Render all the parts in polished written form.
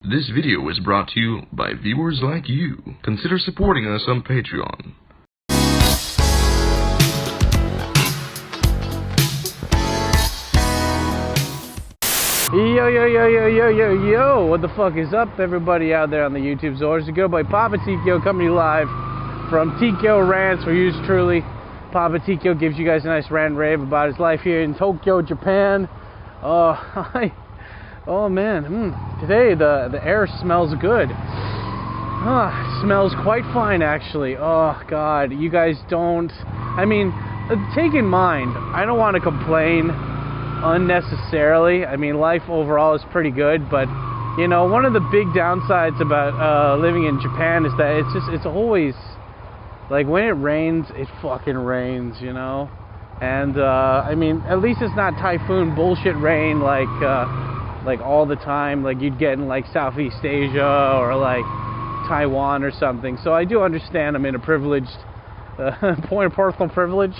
This video is brought to you by viewers like you. Consider supporting us on Patreon. Yo, what the fuck is up, everybody out there on the YouTubes? Orders to go by Papa Tkyo, coming to you live from Tkyorants for yours truly. Papa Tkyo gives you guys a nice rant rave about his life here in Tokyo, Japan. Oh man, today the air smells good. Smells quite fine actually. Oh god, you guys don't, I mean, take in mind, I don't want to complain unnecessarily. I mean, life overall is pretty good, but you know, one of the big downsides about living in Japan is that it's always like when it rains, it fucking rains, you know. And I mean, at least it's not typhoon bullshit rain like all the time, like you'd get in like Southeast Asia or like Taiwan or something. So I do understand I'm in a privileged point of personal privilege.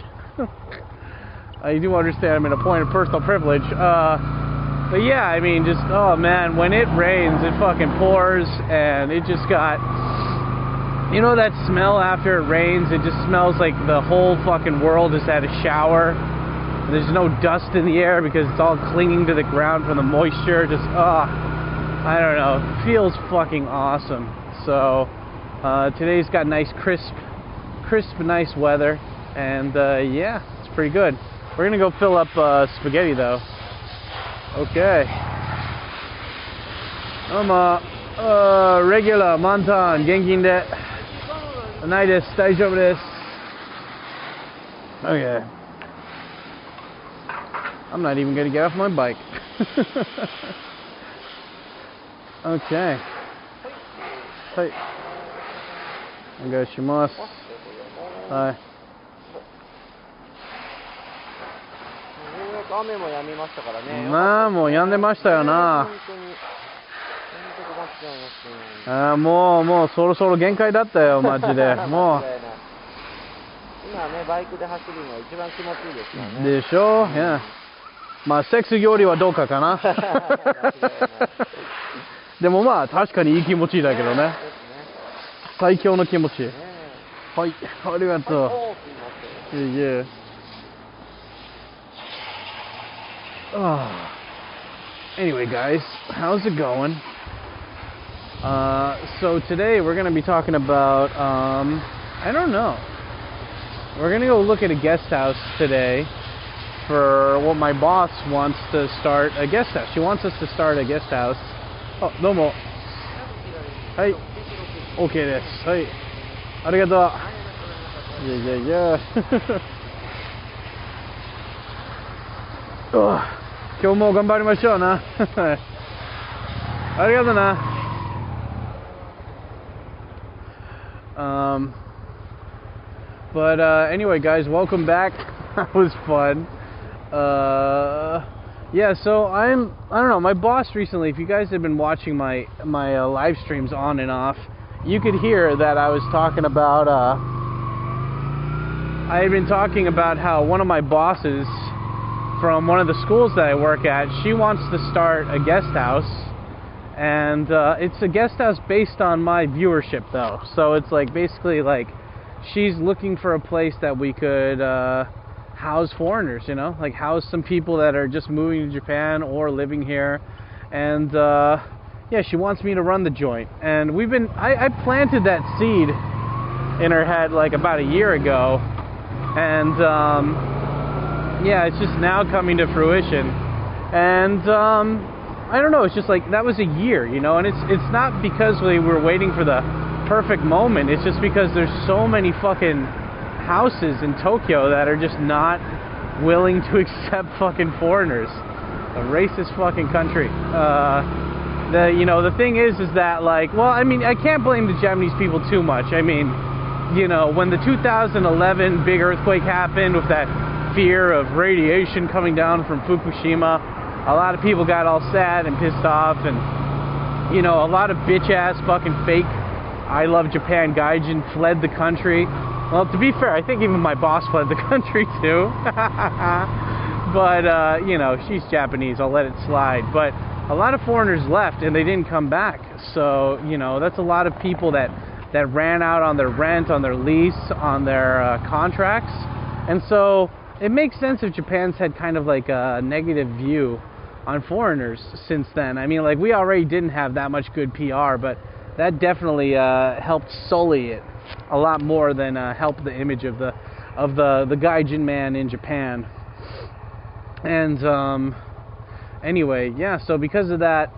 I do understand I'm in a point of personal privilege. But yeah, I mean, just, oh man, when it rains, it fucking pours, and it just got, you know that smell after it rains? It just smells like the whole fucking world has had a shower. There's no dust in the air because it's all clinging to the ground from the moisture. Just, I don't know. It feels fucking awesome. So, today's got nice, crisp, nice weather. And, yeah, it's pretty good. We're gonna go fill up spaghetti, though. Okay. Regular, Montan, Genkin de. Nai desu, daijoubu desu. Okay. I'm not even gonna get off my bike. Okay. Hi. Onegaishimasu. Hi. 雨も止みましたからね。まあもう止んでましたよな。もうそろそろ限界だったよマジで。もう。今ねバイクで走るのが一番気持ちいいですよね。でしょ？いや。まあセックスよりはどうかかな。でもまあ確かにいい気持ちだけどね。最強の気持ち。はい、ありがとう。いえ。Anyway, guys, how's it going? So today we're going to be talking about, I don't know. We're going to go look at a guest house today for what my boss wants to start a guest house. She wants us to start a guest house. Oh, domo. Hi. Okay です。はい。ありがとう。Yeah. 今日も頑張りましょうな。ありがとうな。But anyway, guys, welcome back. That was fun. Yeah, so I don't know, my boss recently, if you guys have been watching my live streams on and off, you could hear that I was talking about, I had been talking about how one of my bosses from one of the schools that I work at, she wants to start a guest house, and it's a guest house based on my viewership though, so it's like basically like she's looking for a place that we could house foreigners, you know, like house some people that are just moving to Japan or living here, and yeah, she wants me to run the joint, and I planted that seed in her head like about a year ago, and yeah, it's just now coming to fruition, and I don't know, it's just like that was a year, you know, and it's not because we were waiting for the perfect moment, it's just because there's so many fucking houses in Tokyo that are just not willing to accept fucking foreigners. A racist fucking country. You know, the thing is that like, well, I mean, I can't blame the Japanese people too much. I mean, you know, when the 2011 big earthquake happened with that fear of radiation coming down from Fukushima, a lot of people got all sad and pissed off, and you know, a lot of bitch ass fucking fake I love Japan gaijin fled the country. Well, to be fair, I think even my boss fled the country too. But, you know, she's Japanese, I'll let it slide. But a lot of foreigners left and they didn't come back. So, you know, that's a lot of people that ran out on their rent, on their lease, on their contracts. And so it makes sense if Japan's had kind of like a negative view on foreigners since then. I mean, like, we already didn't have that much good PR, but that definitely helped sully it a lot more than help the image of the gaijin man in Japan. And anyway, yeah, so because of that,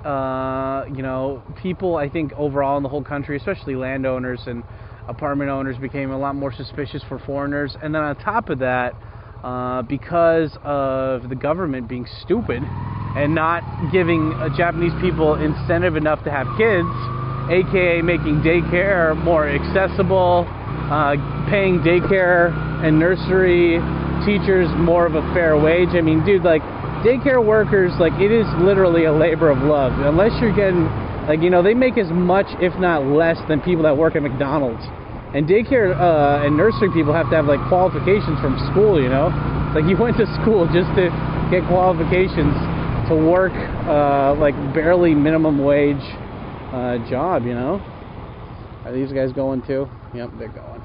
you know, people, I think, overall in the whole country, especially landowners and apartment owners, became a lot more suspicious for foreigners. And then on top of that, because of the government being stupid and not giving Japanese people incentive enough to have kids, aka making daycare more accessible, paying daycare and nursery teachers more of a fair wage. I mean, dude, like, daycare workers, like, it is literally a labor of love. Unless you're getting, like, you know, they make as much, if not less, than people that work at McDonald's. And daycare and nursery people have to have, like, qualifications from school, you know? It's like you went to school just to get qualifications to work, like, barely minimum wage job, you know? Are these guys going too? Yep, they're going.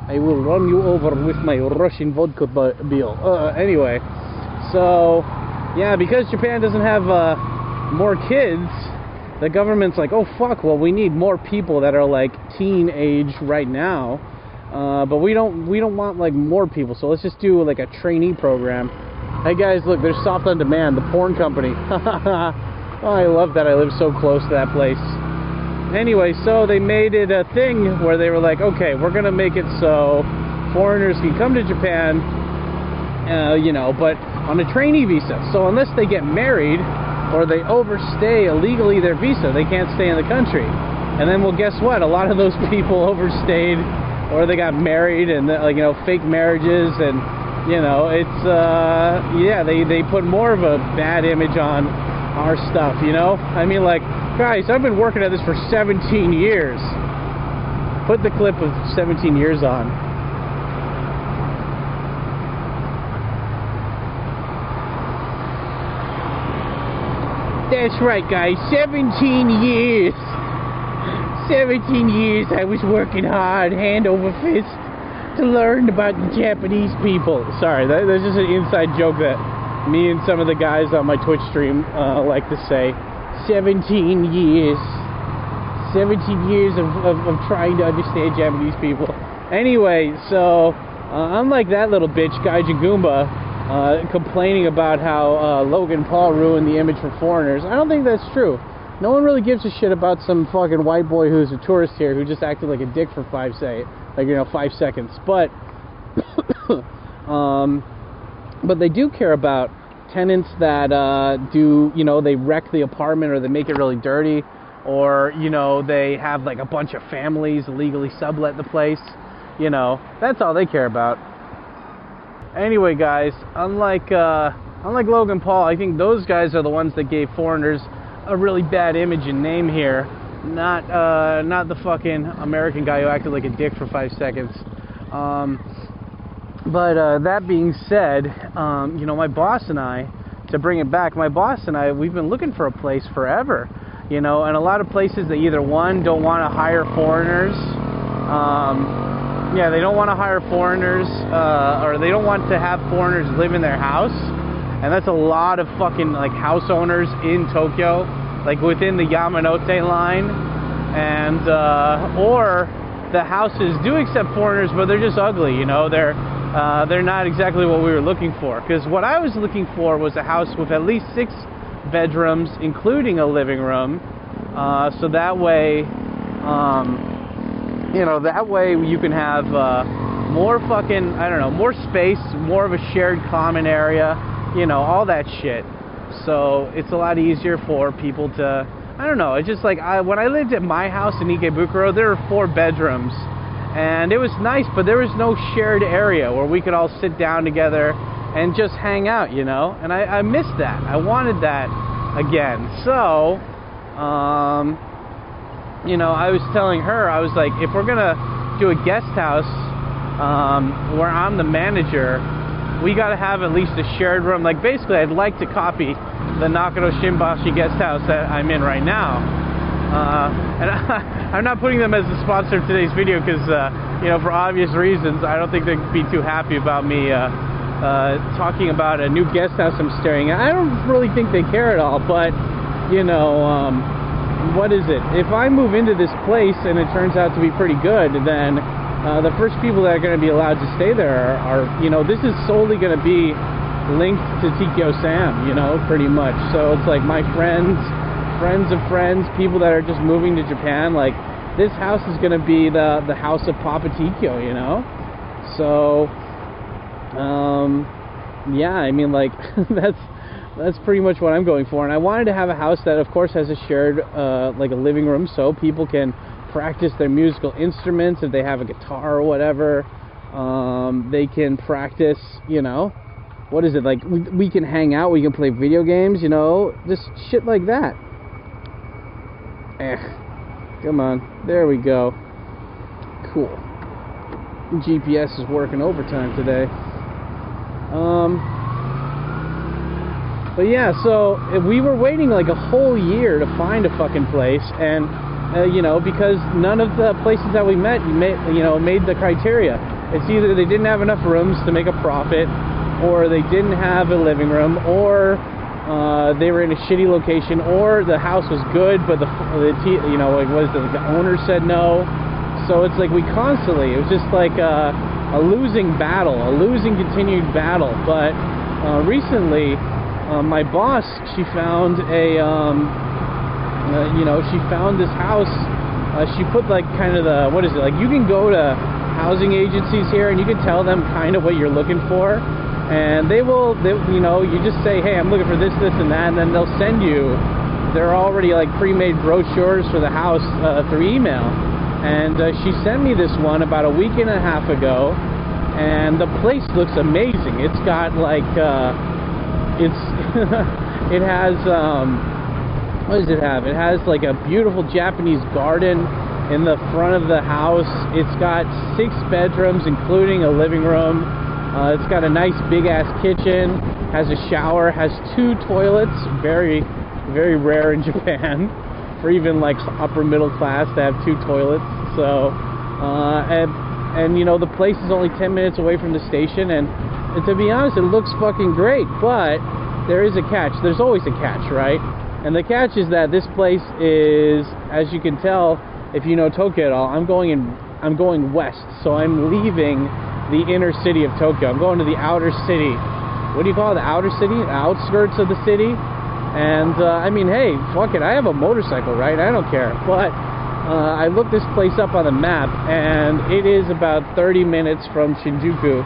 I will run you over with my Russian vodka bill. Anyway, so, yeah, because Japan doesn't have more kids, the government's like, oh, fuck, well, we need more people that are, like, teen age right now, but we don't want, like, more people, so let's just do, like, a trainee program. Hey, guys, look, there's Soft On Demand, the porn company. Oh, I love that I live so close to that place. Anyway, so they made it a thing where they were like, okay, we're going to make it so foreigners can come to Japan, you know, but on a trainee visa. So unless they get married or they overstay illegally their visa, they can't stay in the country. And then, well, guess what? A lot of those people overstayed, or they got married and, like, you know, fake marriages, and, you know, it's, yeah, they put more of a bad image on our stuff, you know? I mean, like, guys, I've been working at this for 17 years. Put the clip of 17 years on. That's right, guys, 17 years. 17 years I was working hard, hand over fist, to learn about the Japanese people. Sorry, that's just an inside joke that me and some of the guys on my Twitch stream like to say. 17 years. 17 years of trying to understand Japanese people. Anyway, so unlike that little bitch, Gaijin Goomba, complaining about how Logan Paul ruined the image for foreigners, I don't think that's true. No one really gives a shit about some fucking white boy who's a tourist here who just acted like a dick for 5 seconds. But but they do care about tenants that do, you know, they wreck the apartment, or they make it really dirty, or, you know, they have like a bunch of families illegally sublet the place. You know, that's all they care about. Anyway, guys, unlike Logan Paul, I think those guys are the ones that gave foreigners a really bad image and name here, not the fucking American guy who acted like a dick for 5 seconds. But that being said, you know, my boss and I, to bring it back, my boss and I, we've been looking for a place forever, you know, and a lot of places, they either, one, don't want to hire foreigners, yeah, they don't want to hire foreigners, or they don't want to have foreigners live in their house, and that's a lot of fucking, like, house owners in Tokyo, like, within the Yamanote line, and, or the houses do accept foreigners, but they're just ugly, you know, they're not exactly what we were looking for, because what I was looking for was a house with at least 6 bedrooms, including a living room, so that way, you know, that way you can have more fucking, I don't know, more space, more of a shared common area, you know, all that shit. So it's a lot easier for people to, I don't know, it's just like, when I lived at my house in Ikebukuro, there were 4 bedrooms, and it was nice, but there was no shared area where we could all sit down together and just hang out, you know, and I missed that. I wanted that again. So, you know, I was telling her, I was like, if we're gonna do a guest house where I'm the manager, we got to have at least a shared room. Like, basically, I'd like to copy the Nakano-ku guest house that I'm in right now. And I'm not putting them as a sponsor of today's video because, you know, for obvious reasons, I don't think they'd be too happy about me talking about a new guest house I'm staring at. I don't really think they care at all, but, you know, what is it? If I move into this place and it turns out to be pretty good, then the first people that are going to be allowed to stay there are, you know, this is solely going to be linked to Tkyosam, you know, pretty much. So it's like my friends of friends, people that are just moving to Japan, like, this house is going to be the house of Papa Tikyo, you know? So, yeah, I mean, like, that's pretty much what I'm going for. And I wanted to have a house that, of course, has a shared, like a living room, so people can practice their musical instruments. If they have a guitar or whatever, they can practice, you know, what is it, like, we can hang out, we can play video games, you know, just shit like that. Come on, there we go. Cool. GPS is working overtime today. But yeah, so we were waiting like a whole year to find a fucking place, and you know, because none of the places that we made the criteria. It's either they didn't have enough rooms to make a profit, or they didn't have a living room, or they were in a shitty location, or the house was good, but the owner said no. So it's like it was just like a losing battle, a losing continued battle. But recently, my boss, she found she found this house. She put like kind of the, what is it, like you can go to housing agencies here and you can tell them kind of what you're looking for. And they you know, you just say, hey, I'm looking for this, this, and that, and then they'll send you, they're already like pre-made brochures for the house through email. And she sent me this one about a week and a half ago, and the place looks amazing. It's got like, it has, what does it have? It has like a beautiful Japanese garden in the front of the house. It's got 6 bedrooms, including a living room. It's got a nice big-ass kitchen, has a shower, has 2 toilets, very, very rare in Japan, for even like upper middle class to have 2 toilets. So, and you know, the place is only 10 minutes away from the station, and to be honest, it looks fucking great, but there is a catch. There's always a catch, right? And the catch is that this place is, as you can tell, if you know Tokyo at all, I'm going west, so I'm leaving the inner city of Tokyo. I'm going to the outer city. What do you call it? The outer city? The outskirts of the city. And I mean, hey, fuck it. I have a motorcycle, right? I don't care. But I looked this place up on the map, and it is about 30 minutes from Shinjuku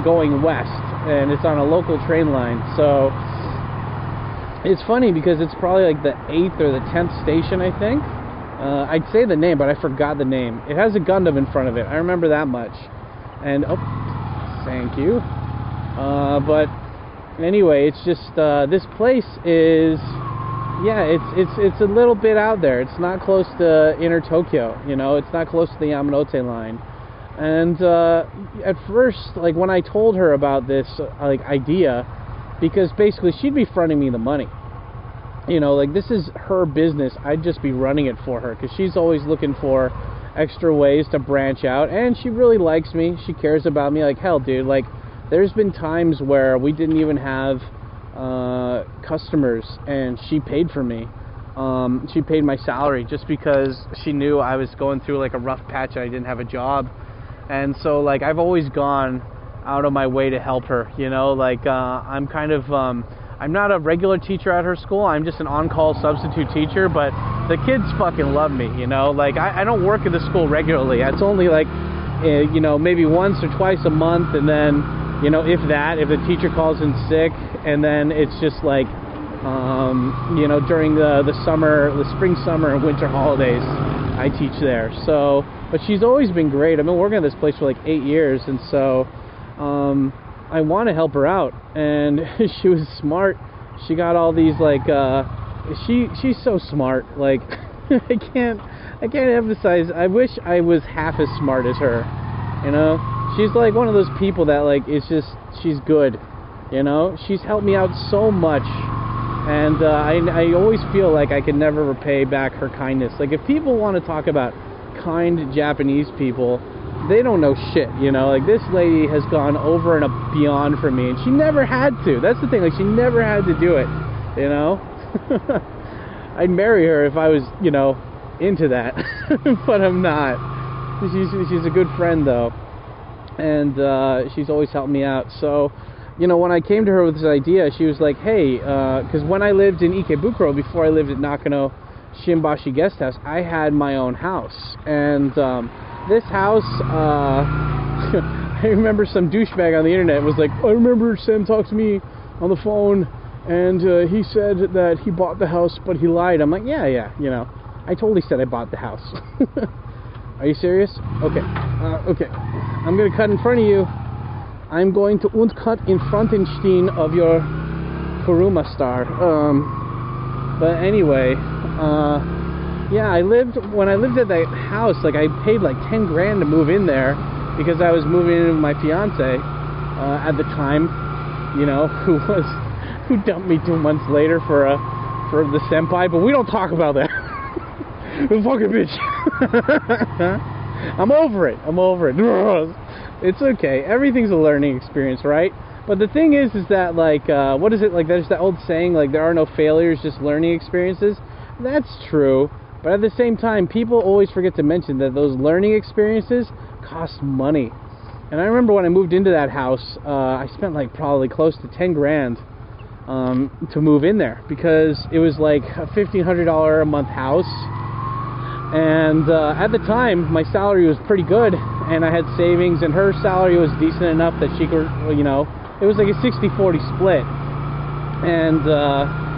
going west, and it's on a local train line. So it's funny because it's probably like the 8th or the 10th station, I think. I'd say the name, but I forgot the name. It has a Gundam in front of it. I remember that much. And oh, thank you. But anyway, it's just this place is, yeah, it's a little bit out there. It's not close to inner Tokyo, you know. It's not close to the Yamanote line. And at first, like when I told her about this like idea, because basically she'd be fronting me the money. You know, like this is her business. I'd just be running it for her because she's always looking for extra ways to branch out, and she really likes me. She cares about me. Like, hell, dude, like there's been times where we didn't even have customers, and she paid for me. She paid my salary just because she knew I was going through like a rough patch and I didn't have a job. And so like I've always gone out of my way to help her, you know. Like I'm kind of I'm not a regular teacher at her school. I'm just an on-call substitute teacher, but the kids fucking love me, you know. Like, I don't work at the school regularly. It's only like, you know, maybe once or twice a month, and then, you know, if that, if the teacher calls in sick, and then it's just like, you know, during the summer, the spring, summer, and winter holidays, I teach there. So, but she's always been great. I've been working at this place for like 8 years, and so, I want to help her out, and she was smart. She got all these like she's so smart. Like I can't emphasize. I wish I was half as smart as her. You know, she's like one of those people that like it's just she's good, you know. She's helped me out so much, and I always feel like I can never repay back her kindness. Like if people want to talk about kind Japanese people, they don't know shit, you know. Like this lady has gone over and beyond for me, and she never had to. That's the thing. Like she never had to do it, you know. I'd marry her if I was, you know, into that, but I'm not. She's a good friend though, and she's always helped me out. So, you know, when I came to her with this idea, she was like, hey, because when I lived in Ikebukuro, before I lived at Nakano Shimbashi Guesthouse, I had my own house, and this house, I remember some douchebag on the internet was like, I remember Sam talked to me on the phone, and he said that he bought the house, but he lied. I'm like, yeah, you know, I totally said I bought the house. Are you serious? Okay, okay. I'm going to cut in front of you. I'm going to cut in Frontenstein of your Kuruma star. But anyway, yeah, when I lived at that house, like I paid like 10 grand to move in there because I was moving in with my fiance at the time, you know, who dumped me 2 months later for the senpai, but we don't talk about that. The fucking bitch. I'm over it. It's okay. Everything's a learning experience, right? But the thing is that like, what is it, like there's that old saying, like there are no failures, just learning experiences. That's true, but at the same time, people always forget to mention that those learning experiences cost money. And I remember when I moved into that house, I spent like probably close to 10 grand to move in there because it was like a $1,500 a month house. And at the time, my salary was pretty good, and I had savings, and her salary was decent enough that she could, you know, it was like a 60-40 split. And,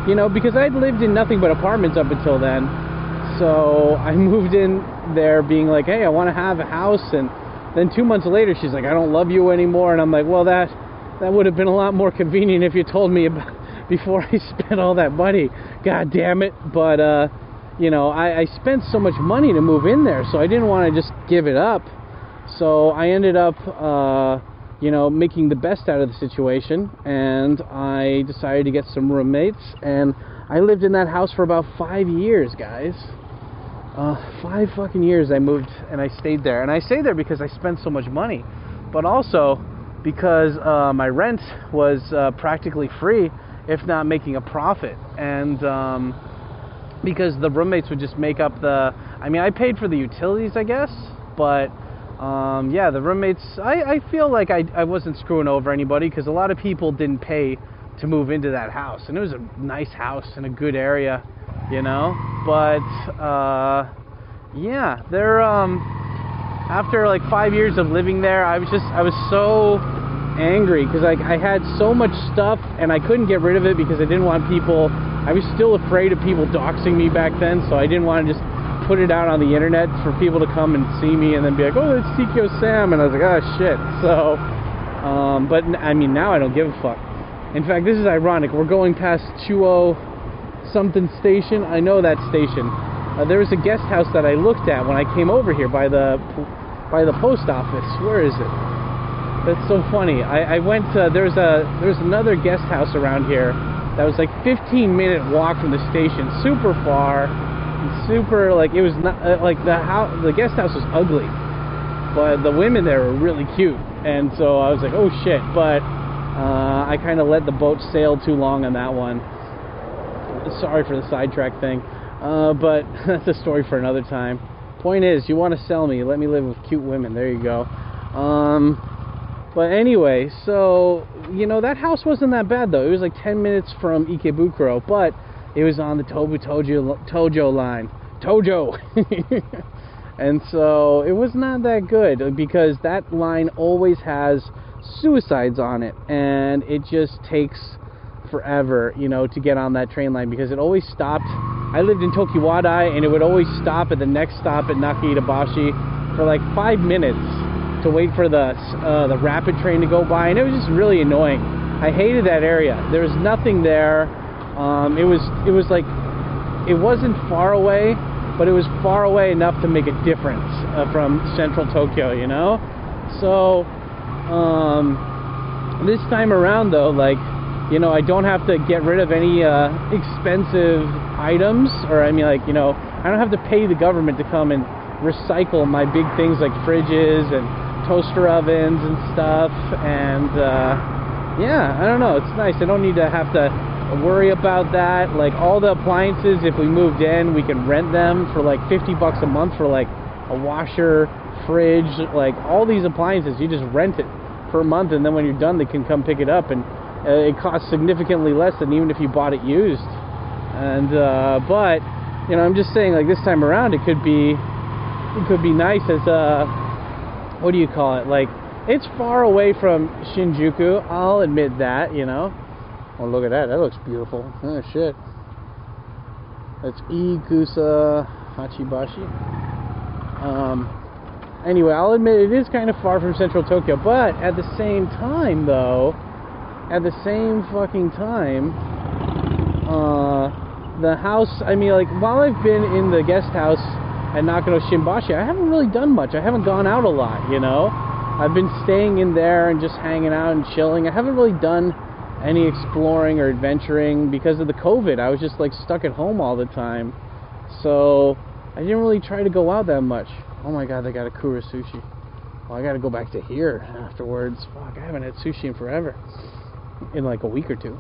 you know, because I'd lived in nothing but apartments up until then, so I moved in there being like, hey, I want to have a house, and then 2 months later, she's like, I don't love you anymore, and I'm like, well, that would have been a lot more convenient if you told me about before I spent all that money. God damn it. But, you know, I spent so much money to move in there, so I didn't want to just give it up. So I ended up, you know, making the best out of the situation, and I decided to get some roommates, and I lived in that house for about 5 years, guys. 5 fucking years I moved, and I stayed there. And I stayed there because I spent so much money, but also because my rent was practically free, if not making a profit. And because the roommates would just make up I mean, I paid for the utilities, I guess, but yeah, the roommates, I feel like I wasn't screwing over anybody, because a lot of people didn't pay to move into that house, and it was a nice house in a good area, you know. But yeah, after like 5 years of living there, I was so angry, because I had so much stuff and I couldn't get rid of it because I didn't want people. I was still afraid of people doxing me back then, so I didn't want to just put it out on the internet for people to come and see me and then be like, oh, that's Tkyosam, and I was like, oh shit. So but I mean, now I don't give a fuck. In fact, this is ironic, we're going past Chuo something station. I know that station. There was a guest house that I looked at when I came over here by the post office. Where is it? That's so funny. I went to, there's another guest house around here that was like 15-minute walk from the station, super far, super, like, it was not like the guest house was ugly, but the women there were really cute, and so I was like, oh shit. But I kind of let the boat sail too long on that one. Sorry for the sidetrack thing, but that's a story for another time. Point is, you want to sell me, let me live with cute women. There you go. But anyway, so, you know, that house wasn't that bad, though. It was like 10 minutes from Ikebukuro, but it was on the Tojo line. Tojo! And so it was not that good, because that line always has suicides on it, and it just takes forever, you know, to get on that train line, because it always stopped. I lived in Tokiwadai, and it would always stop at the next stop at Nakaidabashi for like 5 minutes to wait for the rapid train to go by, and it was just really annoying. I hated that area. There was nothing there. It was like, it wasn't far away, but it was far away enough to make a difference from central Tokyo, you know? So This time around, though, like, you know, I don't have to get rid of any expensive items, or I mean, like, you know, I don't have to pay the government to come and recycle my big things like fridges and toaster ovens and stuff. And yeah, I don't know, it's nice. I don't need to have to worry about that. Like, all the appliances, if we moved in, we can rent them for like $50 a month for like a washer, fridge, like all these appliances. You just rent it for a month, and then when you're done, they can come pick it up, and it costs significantly less than even if you bought it used. And but you know, I'm just saying, like, this time around, it could be nice as a, what do you call it? Like, it's far away from Shinjuku. I'll admit that, you know. Oh, look at that. That looks beautiful. Oh shit. That's Ikusa Hachibashi. Anyway, I'll admit it is kind of far from central Tokyo, but at the same time, though, at the same fucking time, the house, I mean, like, while I've been in the guest house at Nakano-Shimbashi, I haven't really done much. I haven't gone out a lot, you know? I've been staying in there and just hanging out and chilling. I haven't really done any exploring or adventuring because of the COVID. I was just, like, stuck at home all the time. So I didn't really try to go out that much. Oh my god, they got a Kura sushi. Well, I gotta go back to here afterwards. Fuck, I haven't had sushi in forever. In like a week or two.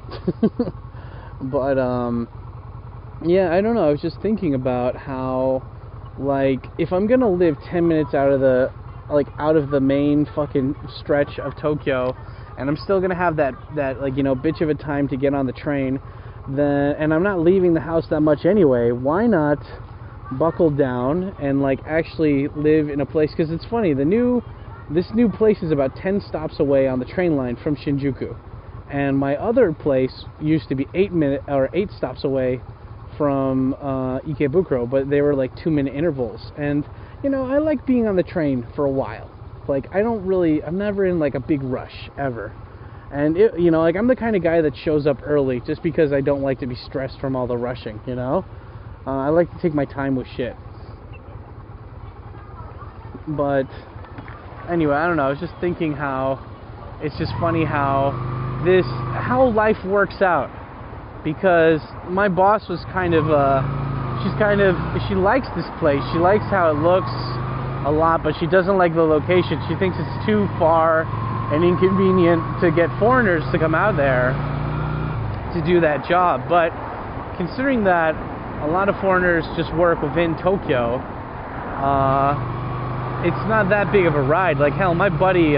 But, yeah, I don't know. I was just thinking about how, like, if I'm gonna live 10 minutes out of the, like, out of the main fucking stretch of Tokyo, and I'm still gonna have that, like, you know, bitch of a time to get on the train, then, and I'm not leaving the house that much anyway, why not buckle down and, like, actually live in a place? Because it's funny, this new place is about 10 stops away on the train line from Shinjuku, and my other place used to be 8 stops away from Ikebukuro, but they were like 2-minute intervals. And you know, I like being on the train for a while. Like, I'm never in like a big rush ever. And you know, like, I'm the kind of guy that shows up early just because I don't like to be stressed from all the rushing, you know? I like to take my time with shit. But anyway, I don't know, I was just thinking how it's just funny how life works out. Because my boss was kind of, she likes this place. She likes how it looks a lot, but she doesn't like the location. She thinks it's too far and inconvenient to get foreigners to come out there to do that job. But considering that a lot of foreigners just work within Tokyo, it's not that big of a ride. Like, hell, my buddy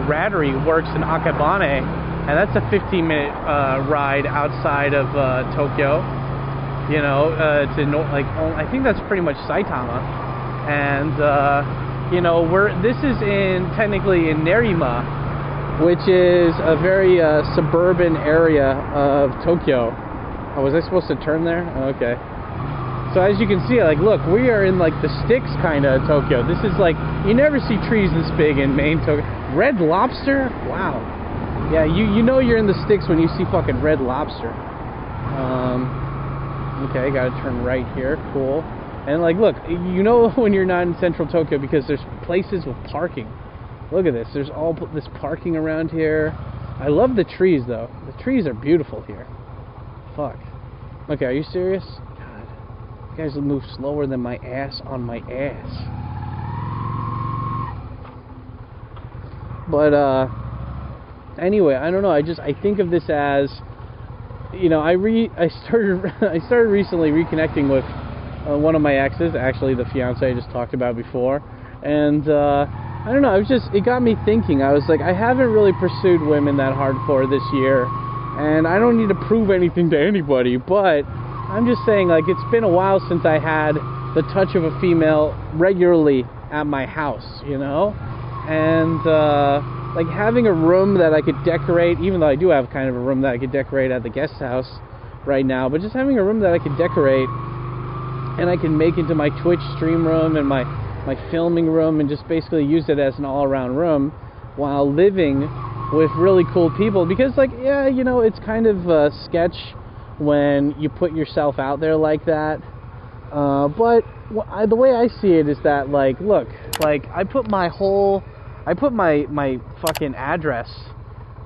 Rattery works in Akabane, and that's a 15-minute ride outside of Tokyo. You know, I think that's pretty much Saitama. And you know, this is technically in Nerima, which is a very suburban area of Tokyo. Oh, was I supposed to turn there? Okay. So as you can see, like, look, we are in like the sticks kind of Tokyo. This is like, you never see trees this big in main Tokyo. Red Lobster? Wow. Yeah, you know you're in the sticks when you see fucking Red Lobster. Okay, gotta turn right here. Cool. And, like, look, you know when you're not in central Tokyo because there's places with parking. Look at this. There's all this parking around here. I love the trees, though. The trees are beautiful here. Fuck. Okay, are you serious? God. You guys move slower than my ass on my ass. But, anyway, I don't know. I think of this as, you know, I started recently reconnecting with one of my exes, actually the fiance I just talked about before, and I don't know. It got me thinking. I was like, I haven't really pursued women that hardcore this year, and I don't need to prove anything to anybody. But I'm just saying, like, it's been a while since I had the touch of a female regularly at my house, you know, and like, having a room that I could decorate, even though I do have kind of a room that I could decorate at the guest house right now, but just having a room that I could decorate and I can make into my Twitch stream room and my filming room, and just basically use it as an all-around room while living with really cool people. Because, like, yeah, you know, it's kind of a sketch when you put yourself out there like that. But the way I see it is that, like, look, like, I put my whole I put my fucking address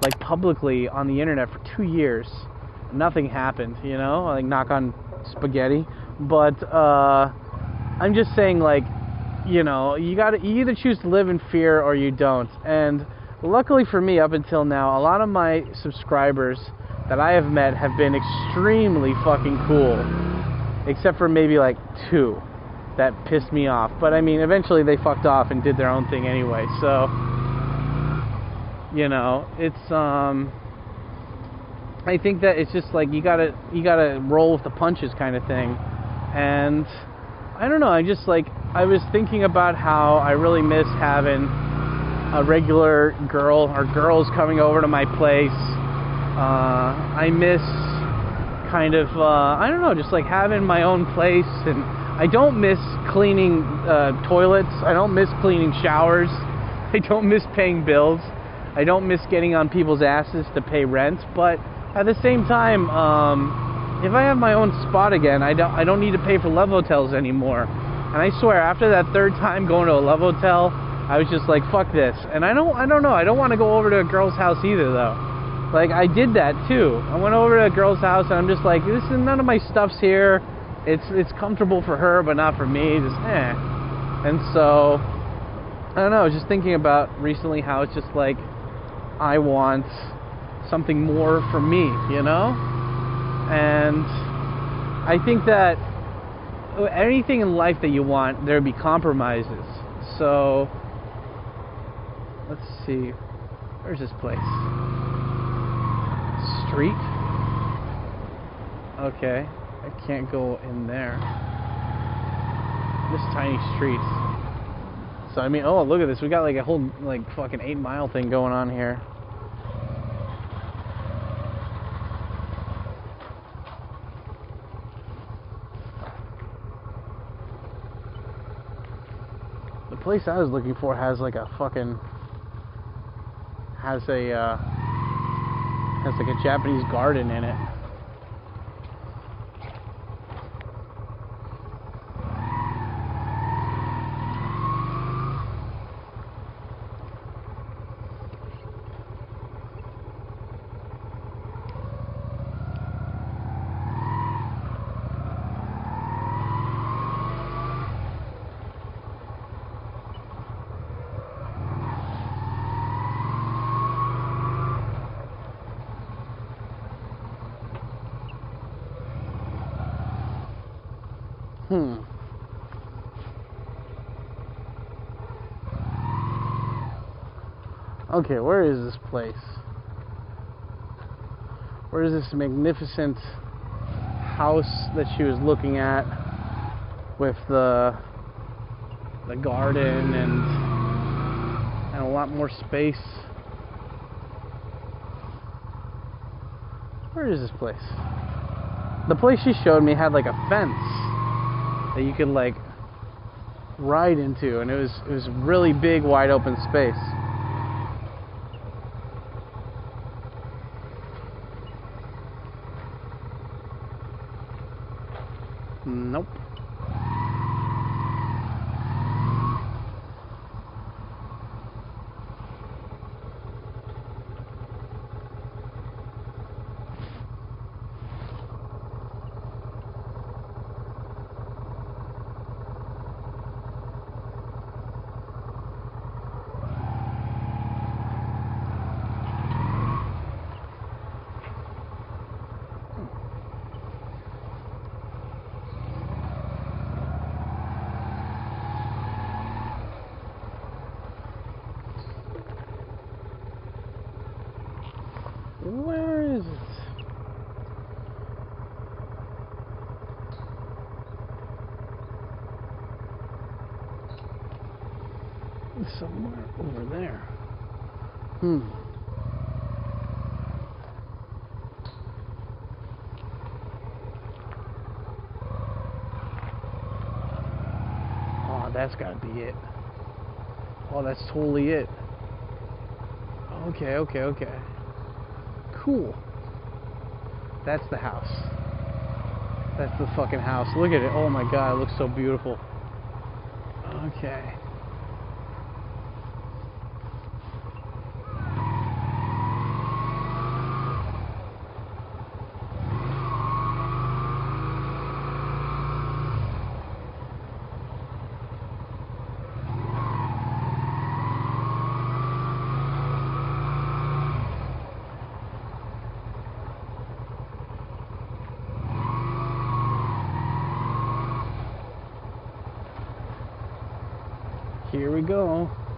like publicly on the internet for 2 years. Nothing happened, you know, like knock on spaghetti. But I'm just saying, like, you know, you either choose to live in fear or you don't. And luckily for me, up until now, a lot of my subscribers that I have met have been extremely fucking cool, except for maybe like 2 that pissed me off. But I mean, eventually they fucked off and did their own thing anyway. So, you know, it's I think that it's just like you gotta roll with the punches kind of thing. And I don't know, I was thinking about how I really miss having a regular girl or girls coming over to my place. I miss kind of I don't know, just like having my own place. And I don't miss cleaning toilets. I don't miss cleaning showers. I don't miss paying bills. I don't miss getting on people's asses to pay rent. But at the same time, if I have my own spot again, I don't need to pay for love hotels anymore. And I swear, after that 3rd time going to a love hotel, I was just like, fuck this. And I don't know. I don't want to go over to a girl's house either, though. Like, I did that too. I went over to a girl's house, and I'm just like, none of my stuff's here. It's comfortable for her, but not for me. Just And so, I don't know. I was just thinking about recently how it's just like, I want something more for me, you know? And I think that anything in life that you want, there'll be compromises. So, let's see. Where's this place? Street? Okay. I can't go in there. This tiny street. So, I mean, oh, look at this. We got like a whole, like, fucking 8 Mile thing going on here. The place I was looking for has like a fucking has like a Japanese garden in it. Okay, where is this place? Where is this magnificent house that she was looking at with the garden and a lot more space? Where is this place? The place she showed me had like a fence that you could like ride into, and it was really big, wide open space. Nope. Where is it? It's somewhere over there. Oh, that's gotta be it. Oh, that's totally it. Okay. Cool. That's the house. That's the fucking house. Look at it. Oh my god, it looks so beautiful. Okay. here we go.